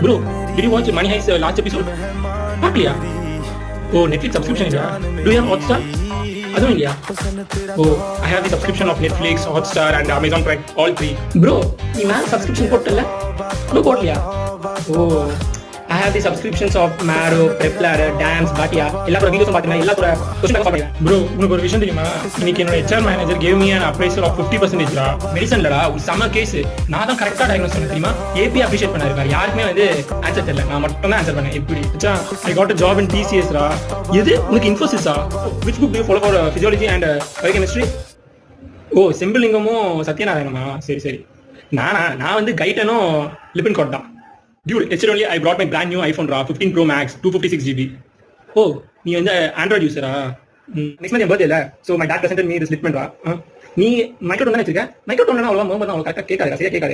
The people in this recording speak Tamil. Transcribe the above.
Bro, did you watch Money Heist's last episode? பார்க்கலையா? ஓ, Netflix subscription இல்லையா? Do you have Hotstar? அதுவும் இல்லையா? ஓ, I have the subscription of Netflix, Hotstar and Amazon Prime, all three. Bro, நீ மேல subscription போட்டல? bro போடலையா? ஓ, I have the subscriptions of Maro, Prepladder, Dams, Batia. எல்லா கூட வீடியோஸும் பார்த்தீங்கன்னா எல்லா கூட கொஸ்டின் பேப்பர் பாருங்க. Bro, உனக்கு ஒரு விஷயம் தெரியுமா? இன்னைக்கு என்னோட HR manager gave me an appraisal of 50% டா. மெடிசன்லடா ஒரு சம கேஸ். நான் தான் கரெக்ட்டா டயக்னோஸ் பண்ணேன் தெரியுமா? AP அப்ரிஷியேட் பண்ணாரு. வேற யாருக்குமே வந்து ஆன்சர் தெரியல. நான் மட்டும் தான் ஆன்சர் பண்ணேன். எப்படி? அச்சா, I got a job in TCS டா. எது? உனக்கு Infosys ah? Which book do you follow for physiology and biochemistry? ஓ, செம்பிலிங்கமும் சத்யநாராயணமா? சரி சரி. நான் வந்து கைட்டனும் லிபின் கோட் தான். Dude, yesterday I brought my brand new iPhone 15 Pro Max 256GB. Oh, நீ வந்து ஆண்ட்ராய்டு யூஸரா? நெக்ஸ்ட் மந்த் என் பர்த்டே இல்ல, so my dad presented me this லிட்மெண்ட். நீ மைக்ரோடோன் தானே வச்சிருக்க? மைக்ரோடோன் அவ்வளோ மோம்பர் தான் அவ்வளோ கரெக்டாக கேட்காது, சரியா கேட்காது.